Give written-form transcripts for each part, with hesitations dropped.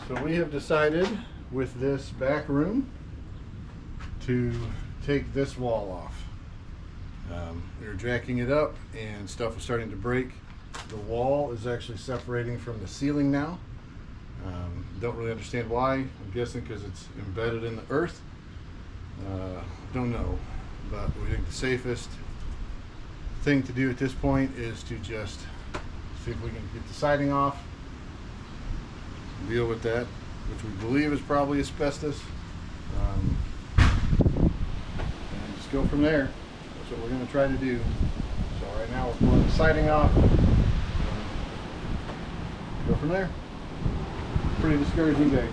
So we have decided with this back room to take this wall off. We were jacking it up and stuff was starting to break. The wall is actually separating from the ceiling now. Don't really understand why. I'm guessing because it's embedded in the earth. Don't know, but we think the safest thing to do at this point is to just see if we can get the siding off, deal with that, which we believe is probably asbestos, and just go from there. That's what we're going to try to do. So right now we're pulling the siding off, go from there. Pretty discouraging day.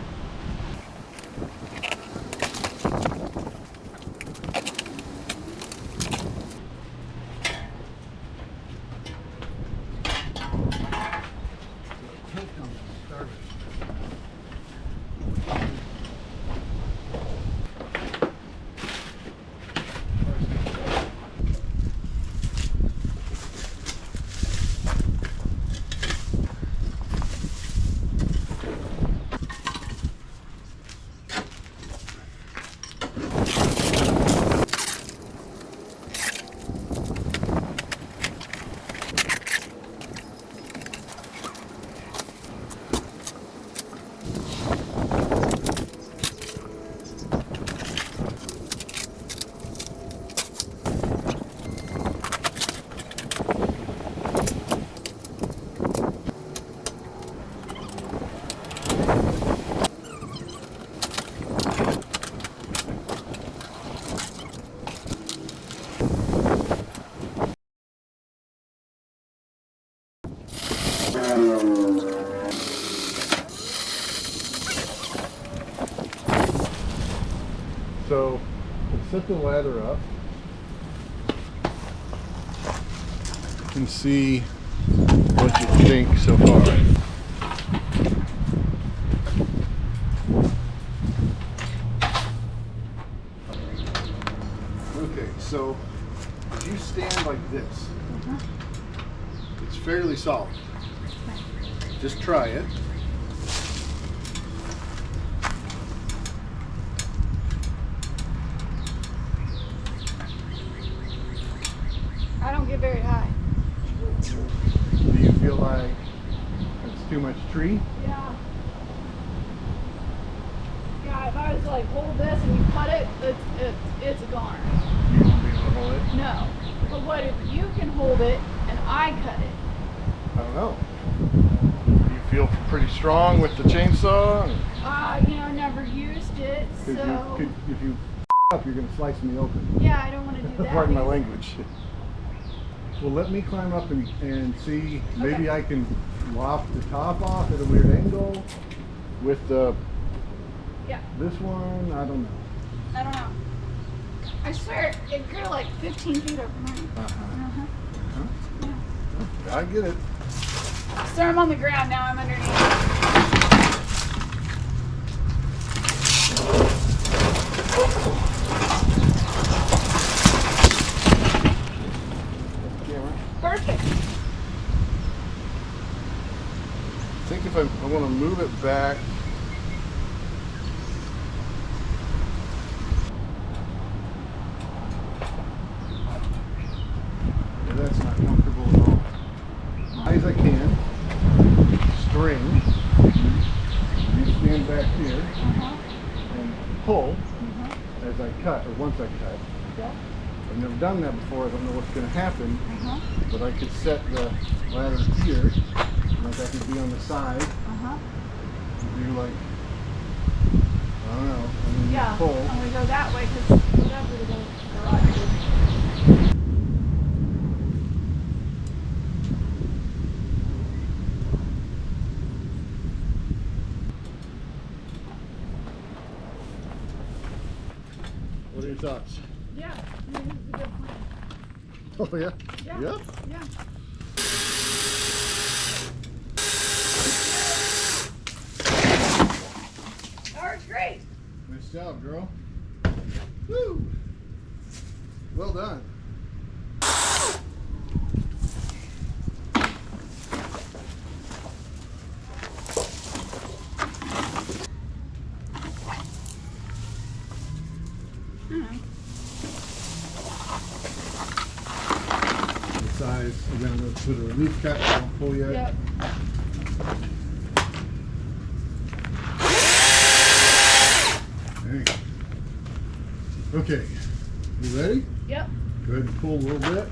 So set the ladder up. You can see what you think so far. Okay, so if you stand like this, it's fairly solid. Just try it. I don't get very high. Do you feel like it's too much tree? Yeah. Yeah, if I was to like hold this and you cut it, it's gone. You won't be able to hold it? No. But what if you can hold it and I cut it? I don't know. You feel pretty strong with the chainsaw? Never used it, so... If you up, you're going to slice me open. Yeah, I don't want to do that. Pardon my language. Well, let me climb up and see. Maybe I can loft the top off at a weird angle with the... Yeah. This one, I don't know. I don't know. I swear, it grew like 15 feet overnight. Yeah. I get it. So I'm on the ground now, I'm underneath. Perfect. I think if I want to move it back. Yeah, that's not comfortable at all. As high as I can. String. You stand back here and pull as I cut, or once I cut. Yeah. I've never done that before. I don't know what's going to happen. But I could set the ladder here, like I could be on the side. Do like, I don't know. And then Yeah, pull. I'm going to go that way because whatever the garage is. What are your thoughts? Yeah, I mean, this is a good plan. Oh yeah? Yeah. Yep. Yeah. That works great. Nice job, girl. Woo! Well done. We're gonna go put a relief cap, don't pull yet. Yep. There you go. Okay, you ready? Yep. Go ahead and pull a little bit.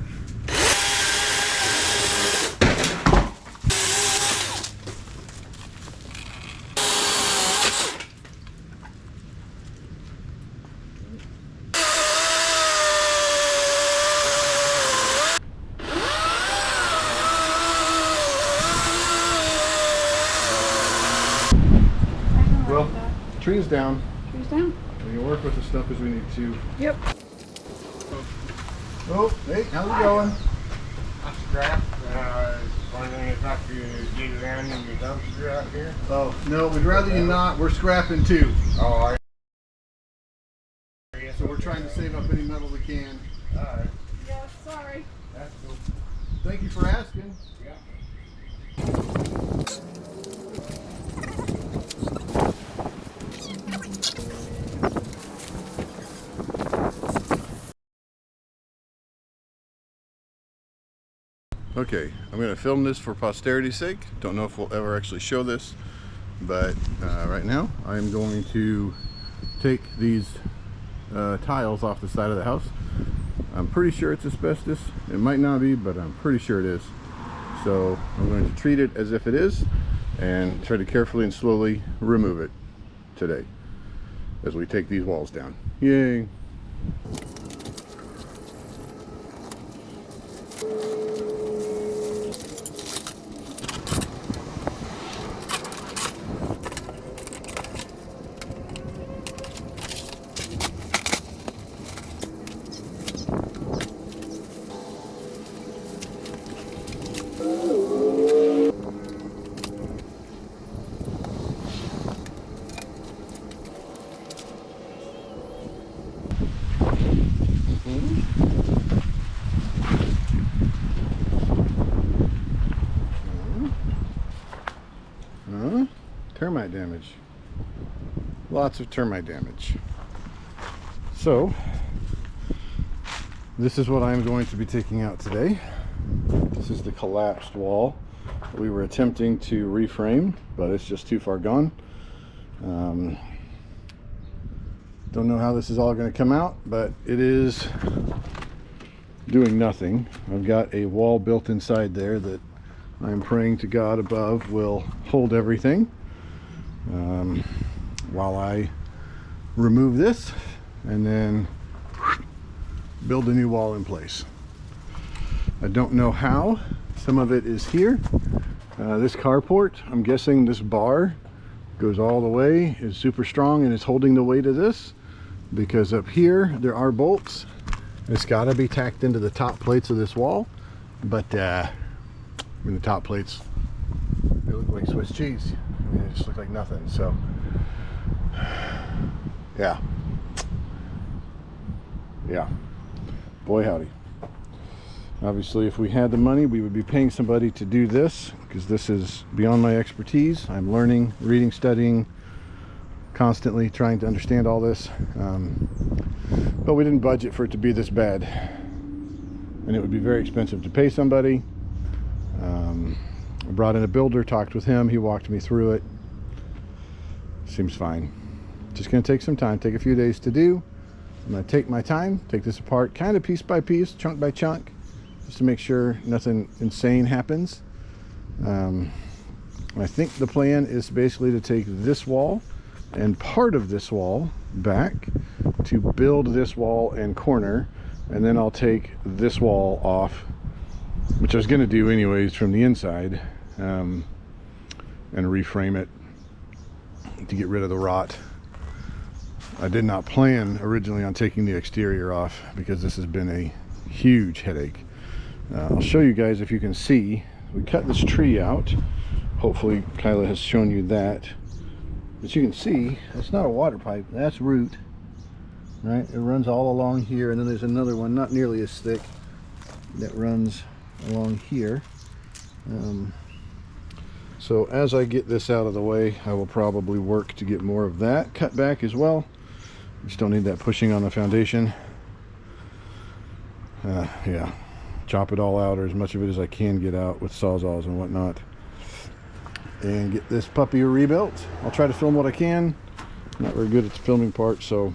Well, tree's down. Trees down. We can work with the stuff as we need to. Yep. Oh, hey, how's it going? I scrapped. Wondering if I could get around in your dumpster out here. Oh, no, we'd rather you not. We're scrapping too. Oh, So we're trying to save up any metal we can. alright. Yeah, sorry. That's cool. Thank you for asking. Yeah. Okay, I'm going to film this for posterity's sake. Don't know if we'll ever actually show this, but right now I'm going to take these tiles off the side of the house. I'm pretty sure it's asbestos. It might not be, but I'm pretty sure it is. So I'm going to treat it as if it is and try to carefully and slowly remove it today as we take these walls down. Yay! Termite damage. Lots of termite damage. So, this is what I'm going to be taking out today. This is the collapsed wall that we were attempting to reframe, but it's just too far gone. Don't know how this is all going to come out, but it is doing nothing. I've got a wall built inside there that I'm praying to God above will hold everything while I remove this and then build a new wall in place. I don't know how. Some of it is here. This carport, I'm guessing this bar goes all the way, is super strong and is holding the weight of this, because up here there are bolts. It's got to be tacked into the top plates of this wall, but I mean, the top plates, they look like Swiss cheese. I mean, they just look like nothing. So yeah, boy howdy. Obviously, if we had the money, we would be paying somebody to do this, because this is beyond my expertise. I'm learning, reading, studying, constantly trying to understand all this. But we didn't budget for it to be this bad, and it would be very expensive to pay somebody. I brought in a builder, talked with him, he walked me through it. Seems fine. Just going to take some time, take a few days to do. I'm going to take my time, take this apart kind of piece by piece, chunk by chunk, just to make sure nothing insane happens. I think the plan is basically to take this wall and part of this wall back to build this wall and corner, and then I'll take this wall off, which I was going to do anyways from the inside, and reframe it to get rid of the rot. I did not plan originally on taking the exterior off because this has been a huge headache. I'll show you guys if you can see. We cut this tree out. Hopefully Kyla has shown you that. But you can see, that's not a water pipe, that's root. Right? It runs all along here, and then there's another one, not nearly as thick, that runs along here. So as I get this out of the way, I will probably work to get more of that cut back as well. Just don't need that pushing on the foundation. Yeah, chop it all out, or as much of it as I can get out with sawzalls and whatnot, and get this puppy rebuilt. I'll try to film what I can. I'm not very good at the filming part, so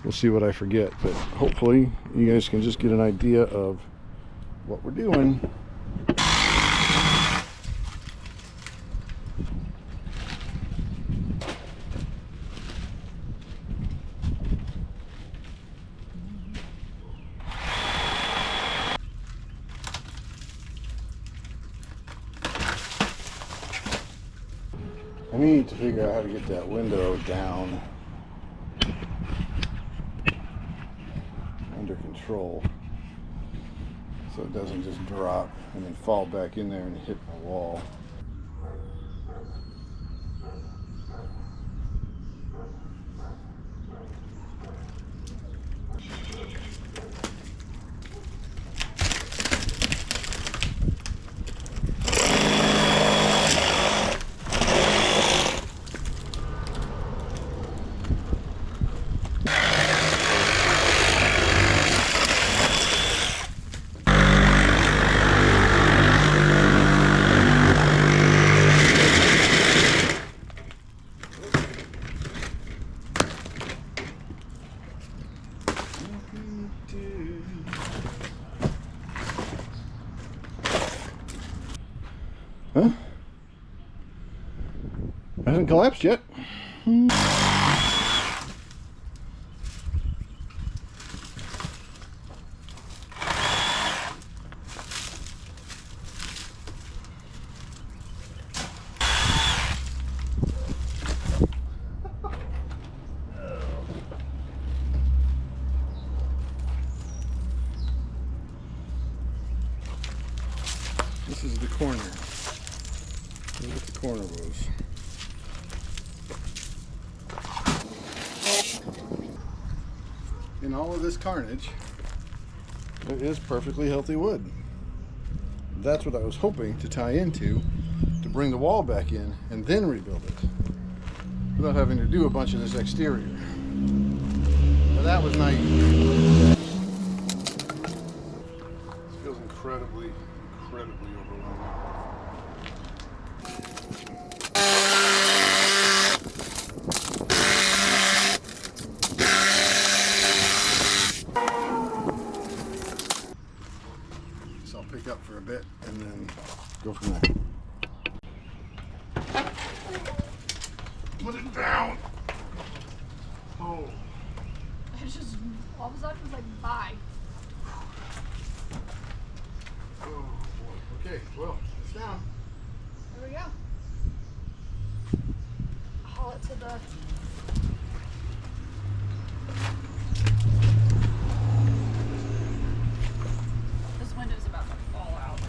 we'll see what I forget, but hopefully you guys can just get an idea of what we're doing. I need to figure out how to get that window down under control so it doesn't just drop and then fall back in there and hit my wall. Huh? Hasn't collapsed yet. This is the corner. Look what the corner was. In all of this carnage, there is perfectly healthy wood. That's what I was hoping to tie into to bring the wall back in and then rebuild it without having to do a bunch of this exterior. Now that was naive. This feels incredibly overwhelming. So I'll pick up for a bit and then go from there. Put it down! Oh. It's just, all of a sudden, it's like, bye. Oh boy. Okay, well, it's down. There we go. Haul it to the... This window's about to fall out.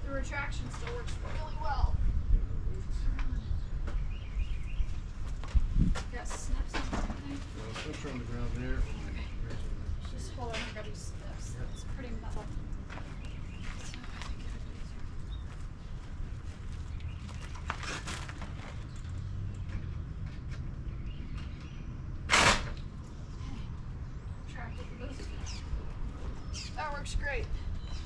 The retraction still works really well. Got snips and everything. Snips are on the ground there. Just hold on, I gotta do snips. It's pretty metal. So I think it'll be easier. Track it with this. That works great.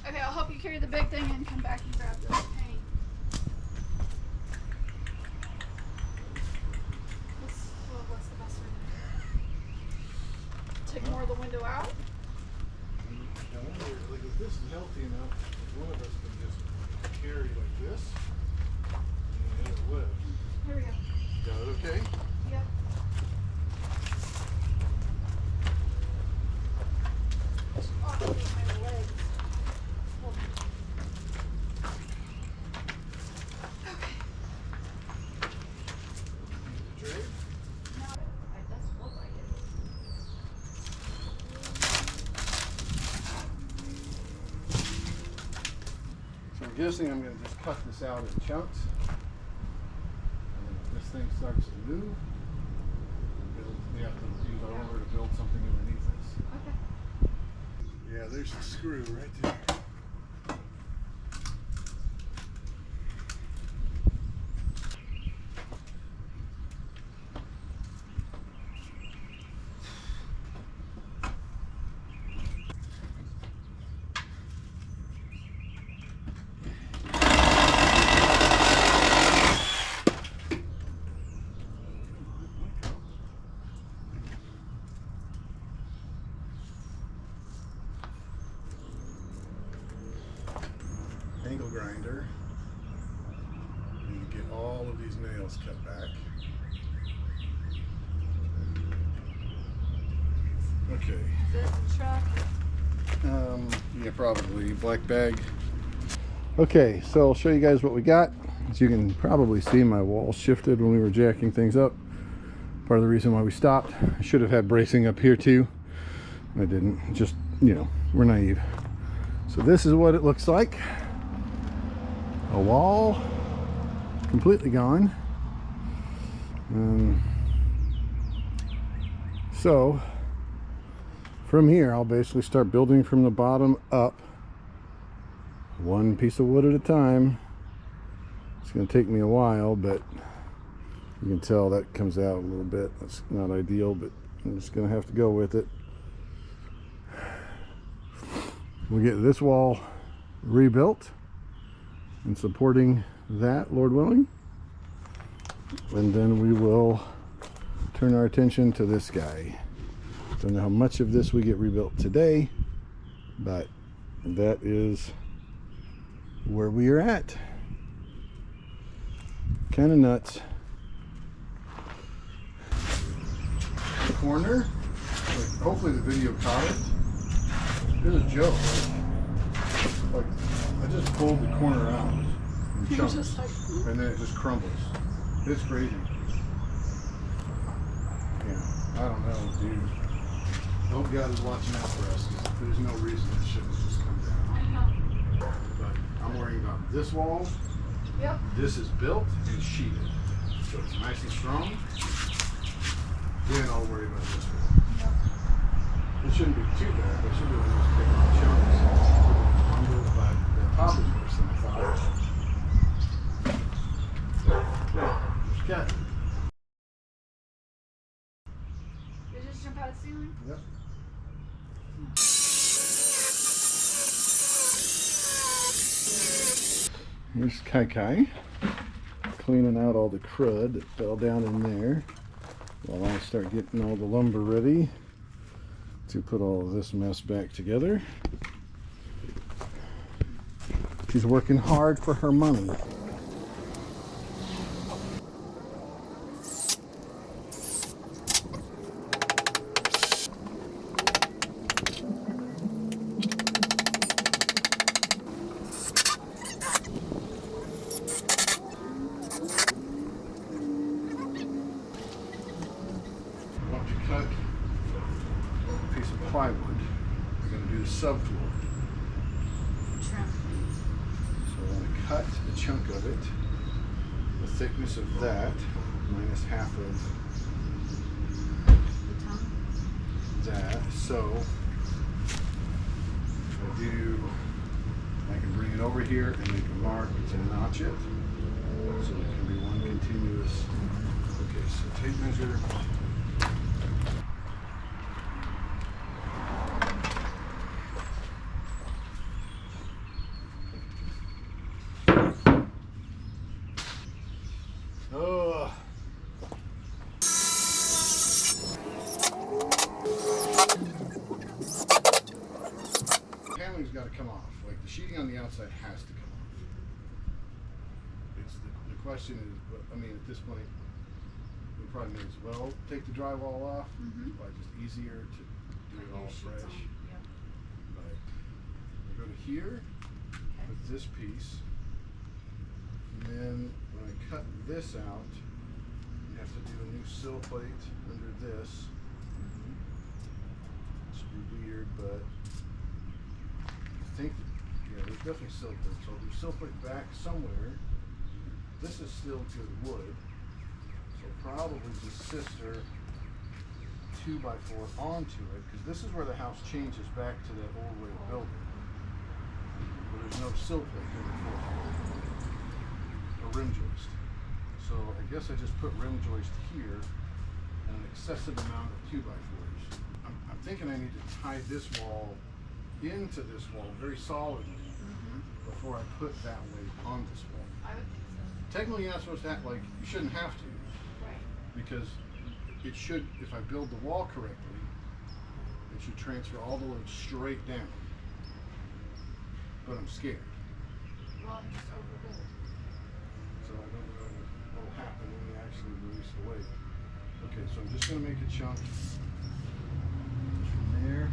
Okay, I'll help you carry the big thing and come back and grab this paint. What's the best way to do it? Take more of the window out? I wonder, like, if this is healthy enough, if one of us can just carry like this, and it'll live. Here we go. Got it okay? Yep. Oh, my legs. Hold on. Okay. The drape? No, it doesn't look like it. So I'm guessing I'm going to just cut this out in chunks. And then if this thing starts to move, we have to use our roller to build something underneath this. Okay. Yeah, there's the screw right there. sander and get all of these nails cut back. Okay. Is this the truck? Yeah, probably black bag. Okay, so I'll show you guys what we got. As you can probably see, my wall shifted when we were jacking things up. Part of the reason why we stopped. I should have had bracing up here too. I didn't. Just, you know, we're naive. So this is what it looks like. A wall completely gone. So from here, I'll basically start building from the bottom up, one piece of wood at a time. It's going to take me a while, but you can tell that comes out a little bit. That's not ideal, but I'm just going to have to go with it. We'll get this wall rebuilt and supporting that, Lord willing. And then we will turn our attention to this guy. Don't know how much of this we get rebuilt today, but that is where we are at. Kind of nuts. The corner, like, hopefully the video caught it. It was a joke. Like I just pulled the corner out in chunks, and then it just crumbles. It's crazy. Yeah, I don't know, dude. Hope God is watching out for us. There's no reason it shouldn't just come down. But I'm worrying about this wall. Yep. This is built and sheeted, so it's nice and strong. Then I'll worry about this wall. Yep. It shouldn't be too bad. They should be able to just take off chunks. But the top is worse than I thought. Yeah, there's cat. Did it just jump out of the ceiling? Yep. Here's Kai Kai cleaning out all the crud that fell down in there while I start getting all the lumber ready to put all of this mess back together. She's working hard for her money. Cut a piece of plywood. We're going to do the subfloor. So we're going to cut a chunk of it, the thickness of that, minus half of that. So I can bring it over here and make a mark to notch it. So it can be one continuous. Okay, so tape measure. Got to come off. Like the sheeting on the outside has to come off. It's the question is, I mean, at this point, we probably may as well take the drywall off. Like just easier to do it all fresh. Yep. But we go to here with this piece, and then when I cut this out, you have to do a new sill plate under this. It should be weird, but yeah, there's definitely sill plate. So there's sill plate back somewhere. This is still good wood. So probably just sister 2x4 onto it, because this is where the house changes back to that old way of building. But there's no sill plate going forward. A rim joist. So I guess I just put rim joist here and an excessive amount of 2x4s. I'm thinking I need to tie this wall into this wall very solidly before I put that weight on this wall. I would think so. Technically, you're not supposed to have, like, you shouldn't have to, Right. because it should, if I build the wall correctly, it should transfer all the way straight down. But I'm scared. well and just overbuild. So I don't know what will happen when we actually release the weight. Okay, so I'm just going to make a chunk from there.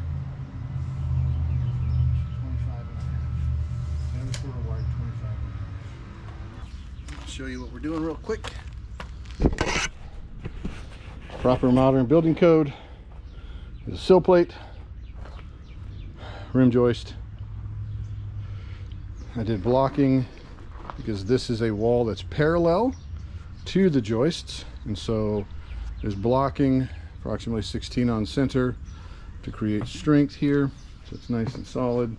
25 and a half. 10 and a quarter wide, 25 and a half. I'll show you what we're doing real quick. Proper modern building code is a sill plate, rim joist. I did blocking because this is a wall that's parallel to the joists, and so there's blocking approximately 16 on center to create strength here, so it's nice and solid.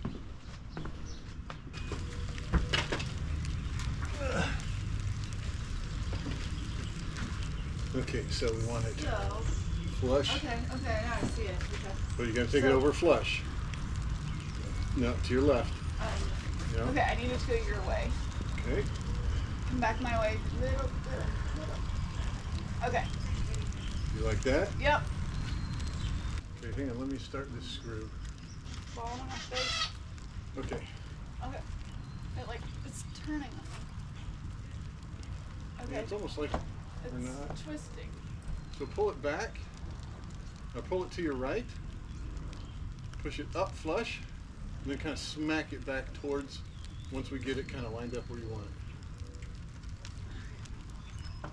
Okay, so we want it flush. Okay, now I see it. Okay. So you're going to take it over flush. No, to your left. Yeah. Okay, I need it to go your way. Okay. Come back my way. Little. Okay. You like that? Yep. Okay, hang on. Let me start this screw. Fall on my face. Okay. Okay. It's turning on me. Okay. Yeah, it's almost like we're not. It's twisting. So pull it back. Now pull it to your right. Push it up flush. And then kind of smack it back towards, once we get it kind of lined up where you want it.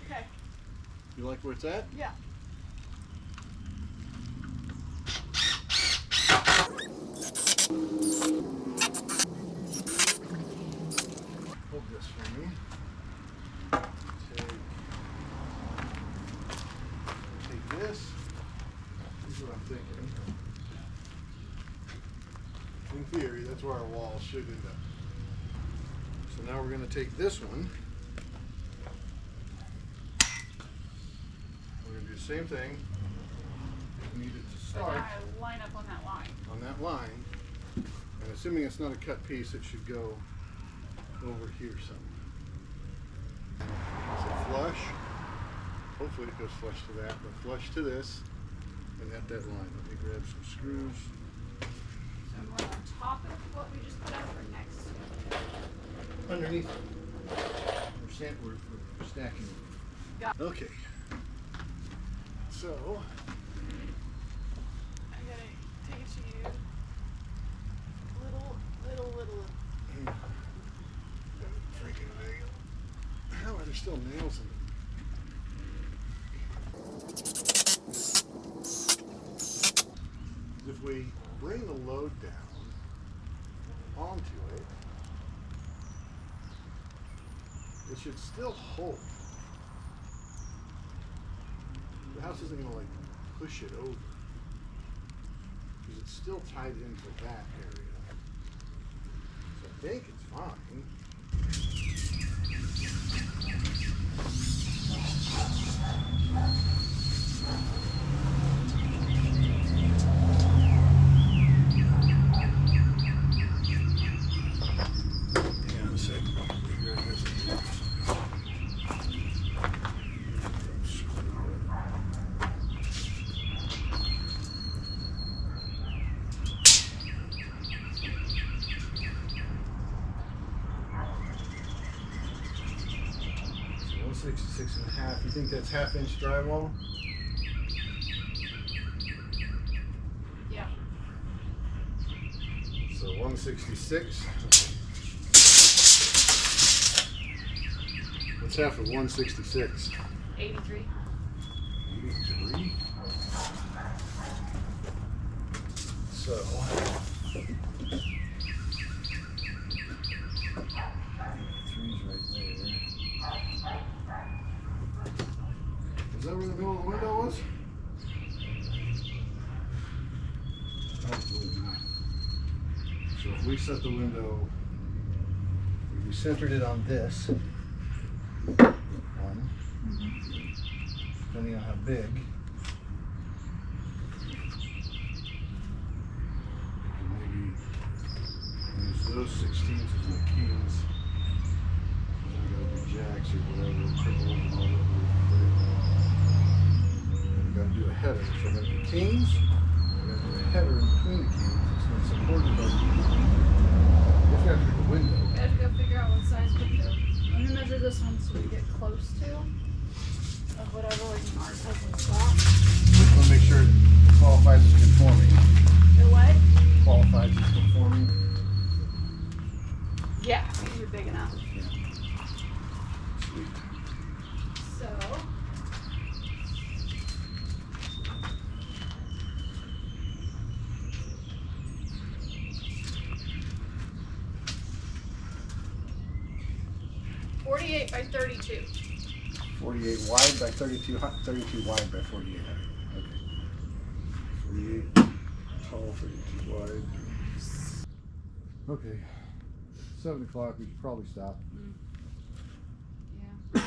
Okay. You like where it's at? Yeah. Hold this for me. Take this. Here's what I'm thinking. In theory, that's where our wall should end up. So now we're going to take this one. We're going to do the same thing. We need it to But start now I line up on that line. on that line. And assuming it's not a cut piece, it should go over here somewhere. So flush. Hopefully it goes flush to that, but flush to this and at that line. Let me grab some screws. So more on top of what we just put up or next to it? Underneath. We're stacking. Got it. Okay. So I gotta take it to you. Little. freaking nail. How are there still nails in it? If we bring the load down onto it, it should still hold. The house isn't going to like push it over because it's still tied into that area. So I think it's fine. Hang on a sec. Grab this. So 166 and a half. You think that's half-inch drywall? Yeah. So 166. What's half of 166? 83. 83. So. Three's right there. Is that where the middle of the window was? Absolutely not. So if we set the window, if we centered it on this one, depending on how big, maybe use those 16s as my keys. They're going to be jacks or whatever, triples and all that. We've got to do a header. So I'm going to do kings. We're going to do a header in between the kings. It's going to support it. If you have to do the window. We have to go out what size to do. Let me measure this one so we get close to of whatever like Mars has in stock. Just want to make sure it qualifies as conforming. The what? Qualifies as conforming. Yeah, these are big enough. Sweet. So. $48 by 32. 48 wide by 32, 32 wide by 48 height. Okay. 48 tall, 32 wide. Okay. 7 o'clock, we should probably stop. Yeah.